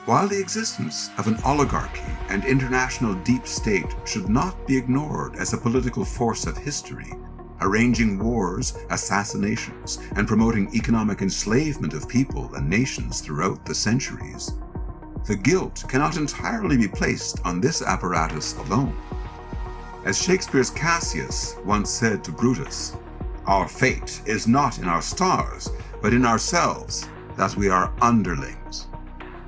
While the existence of an oligarchy and international deep state should not be ignored as a political force of history, arranging wars, assassinations, and promoting economic enslavement of people and nations throughout the centuries, the guilt cannot entirely be placed on this apparatus alone. As Shakespeare's Cassius once said to Brutus, "Our fate is not in our stars, but in ourselves, that we are underlings."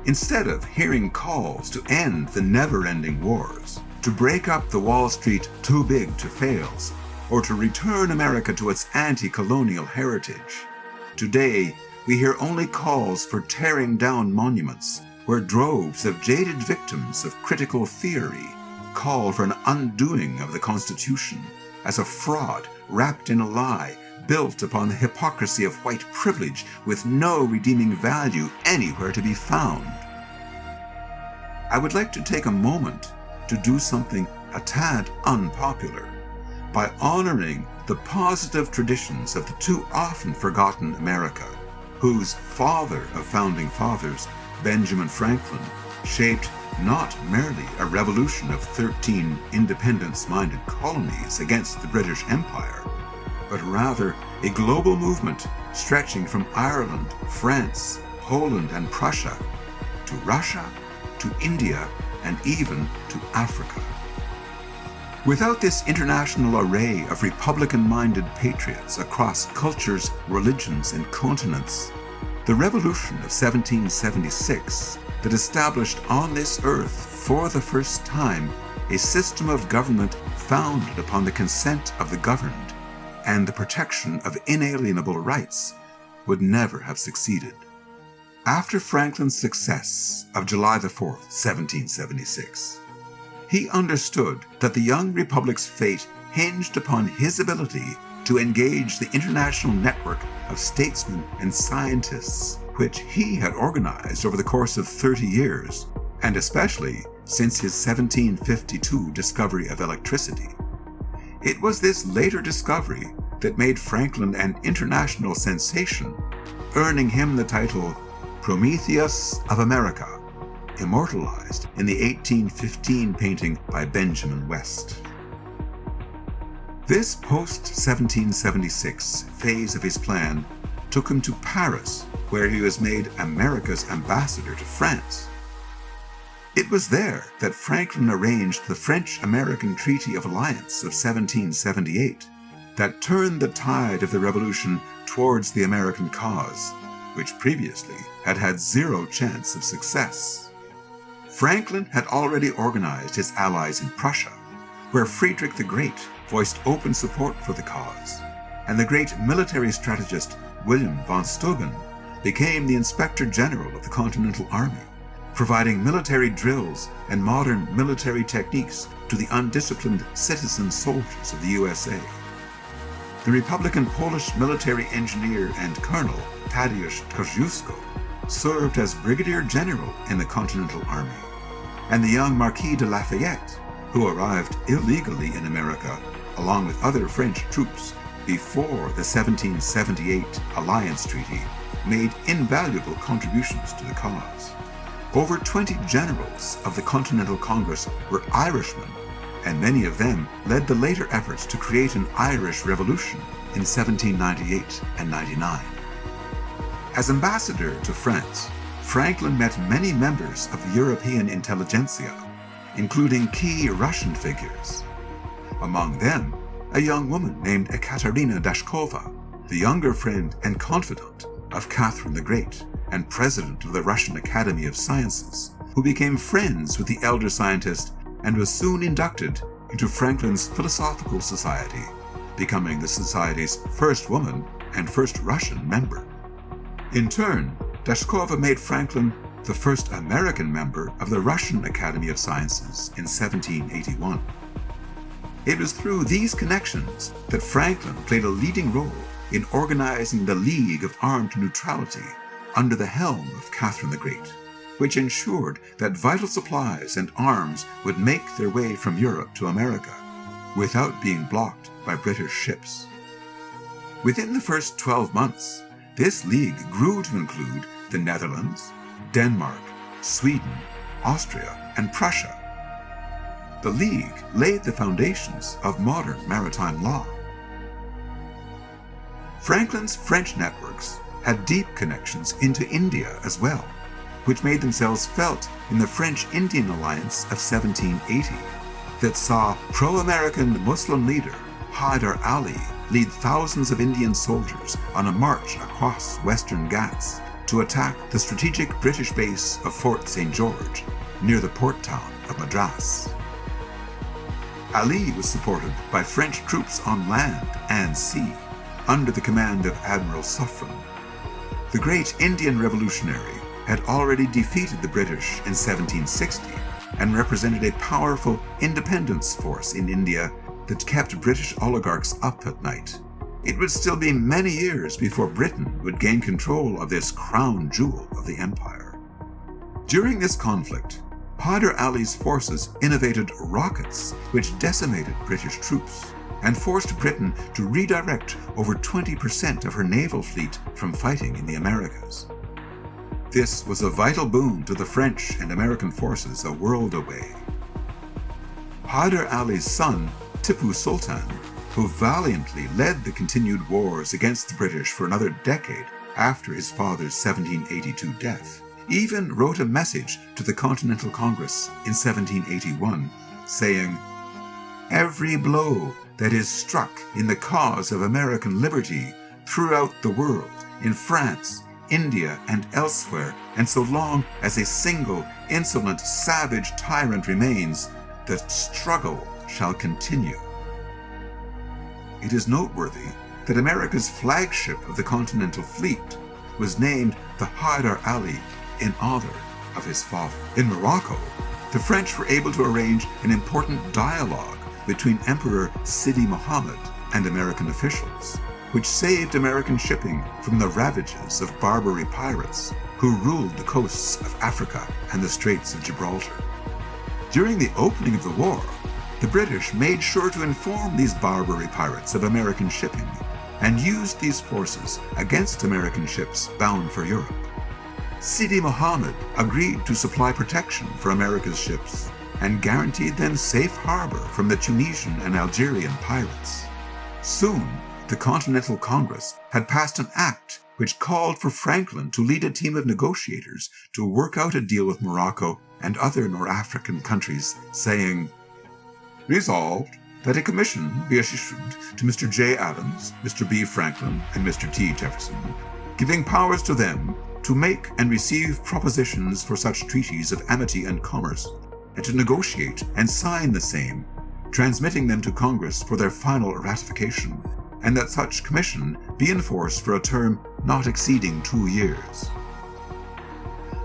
Instead of hearing calls to end the never-ending wars, to break up the Wall Street too big to fails, or to return America to its anti-colonial heritage, today we hear only calls for tearing down monuments, where droves of jaded victims of critical theory call for an undoing of the Constitution as a fraud wrapped in a lie built upon the hypocrisy of white privilege with no redeeming value anywhere to be found. I would like to take a moment to do something a tad unpopular by honoring the positive traditions of the too often forgotten America, whose father of founding fathers, Benjamin Franklin, shaped not merely a revolution of 13 independence-minded colonies against the British Empire, but rather a global movement stretching from Ireland, France, Poland, and Prussia to Russia, to India, and even to Africa. Without this international array of republican-minded patriots across cultures, religions, and continents, the Revolution of 1776 that established on this earth for the first time a system of government founded upon the consent of the governed and the protection of inalienable rights would never have succeeded. After Franklin's success of July 4th, 1776, he understood that the young republic's fate hinged upon his ability to engage the international network of statesmen and scientists which he had organized over the course of 30 years, and especially since his 1752 discovery of electricity. It was this later discovery that made Franklin an international sensation, earning him the title Prometheus of America, immortalized in the 1815 painting by Benjamin West. This post-1776 phase of his plan took him to Paris, where he was made America's ambassador to France. It was there that Franklin arranged the French-American Treaty of Alliance of 1778 that turned the tide of the Revolution towards the American cause, which previously had had zero chance of success. Franklin had already organized his allies in Prussia, where Friedrich the Great voiced open support for the cause, and the great military strategist William von Steuben became the Inspector General of the Continental Army, providing military drills and modern military techniques to the undisciplined citizen soldiers of the USA. The Republican Polish military engineer and colonel Tadeusz Kosciuszko served as brigadier general in the Continental Army, and the young Marquis de Lafayette, who arrived illegally in America along with other French troops before the 1778 Alliance Treaty, made invaluable contributions to the cause. Over 20 generals of the Continental Congress were Irishmen, and many of them led the later efforts to create an Irish Revolution in 1798 and 99. As ambassador to France, Franklin met many members of the European intelligentsia, including key Russian figures. Among them, a young woman named Ekaterina Dashkova, the younger friend and confidant of Catherine the Great and president of the Russian Academy of Sciences, who became friends with the elder scientist and was soon inducted into Franklin's Philosophical Society, becoming the society's first woman and first Russian member. In turn, Dashkova made Franklin the first American member of the Russian Academy of Sciences in 1781. It was through these connections that Franklin played a leading role in organizing the League of Armed Neutrality under the helm of Catherine the Great, which ensured that vital supplies and arms would make their way from Europe to America without being blocked by British ships. Within the first 12 months, this league grew to include the Netherlands, Denmark, Sweden, Austria, and Prussia. The League laid the foundations of modern maritime law. Franklin's French networks had deep connections into India as well, which made themselves felt in the French-Indian alliance of 1780 that saw pro-American Muslim leader Hydar Ali lead thousands of Indian soldiers on a march across Western Ghats to attack the strategic British base of Fort St. George near the port town of Madras. Ali was supported by French troops on land and sea under the command of Admiral Suffren. The great Indian revolutionary had already defeated the British in 1760 and represented a powerful independence force in India that kept British oligarchs up at night. It would still be many years before Britain would gain control of this crown jewel of the empire. During this conflict, Hydar Ali's forces innovated rockets which decimated British troops and forced Britain to redirect over 20% of her naval fleet from fighting in the Americas. This was a vital boon to the French and American forces a world away. Hydar Ali's son, Tipu Sultan, who valiantly led the continued wars against the British for another decade after his father's 1782 death, even wrote a message to the Continental Congress in 1781, saying, "Every blow that is struck in the cause of American liberty throughout the world, in France, India, and elsewhere, and so long as a single, insolent, savage tyrant remains, the struggle shall continue." It is noteworthy that America's flagship of the Continental Fleet was named the Hydar Ali in honor of his father. In Morocco, the French were able to arrange an important dialogue between Emperor Sidi Muhammad and American officials, which saved American shipping from the ravages of Barbary pirates who ruled the coasts of Africa and the Straits of Gibraltar. During the opening of the war, the British made sure to inform these Barbary pirates of American shipping and used these forces against American ships bound for Europe. Sidi Muhammad agreed to supply protection for America's ships and guaranteed them safe harbor from the Tunisian and Algerian pirates. Soon, the Continental Congress had passed an act which called for Franklin to lead a team of negotiators to work out a deal with Morocco and other North African countries, saying, "Resolved that a commission be issued to Mr. J. Adams, Mr. B. Franklin, and Mr. T. Jefferson, giving powers to them to make and receive propositions for such treaties of amity and commerce, and to negotiate and sign the same, transmitting them to Congress for their final ratification, and that such commission be in force for a term not exceeding 2 years."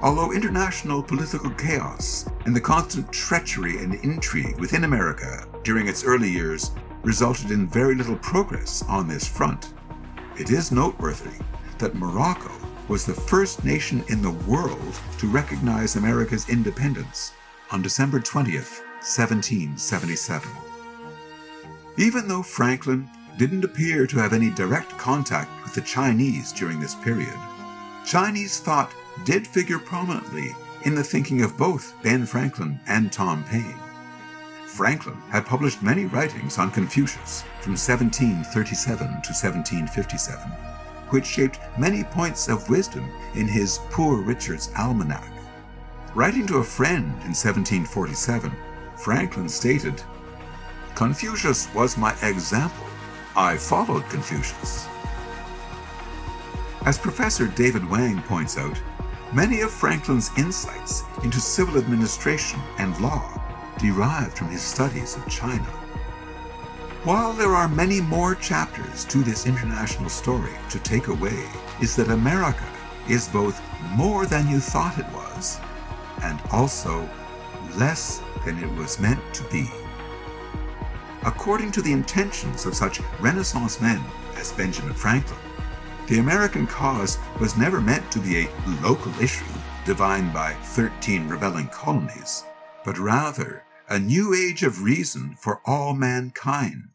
Although international political chaos and the constant treachery and intrigue within America during its early years resulted in very little progress on this front, it is noteworthy that Morocco was the first nation in the world to recognize America's independence on December 20th, 1777. Even though Franklin didn't appear to have any direct contact with the Chinese during this period, Chinese thought did figure prominently in the thinking of both Ben Franklin and Tom Paine. Franklin had published many writings on Confucius from 1737 to 1757, which shaped many points of wisdom in his Poor Richard's Almanac. Writing to a friend in 1747, Franklin stated, "Confucius was my example. I followed Confucius." As Professor David Wang points out, many of Franklin's insights into civil administration and law derived from his studies of China. While there are many more chapters to this international story, to take away is that America is both more than you thought it was, and also less than it was meant to be. According to the intentions of such Renaissance men as Benjamin Franklin, the American cause was never meant to be a local issue defined by 13 rebelling colonies, but rather a new age of reason for all mankind,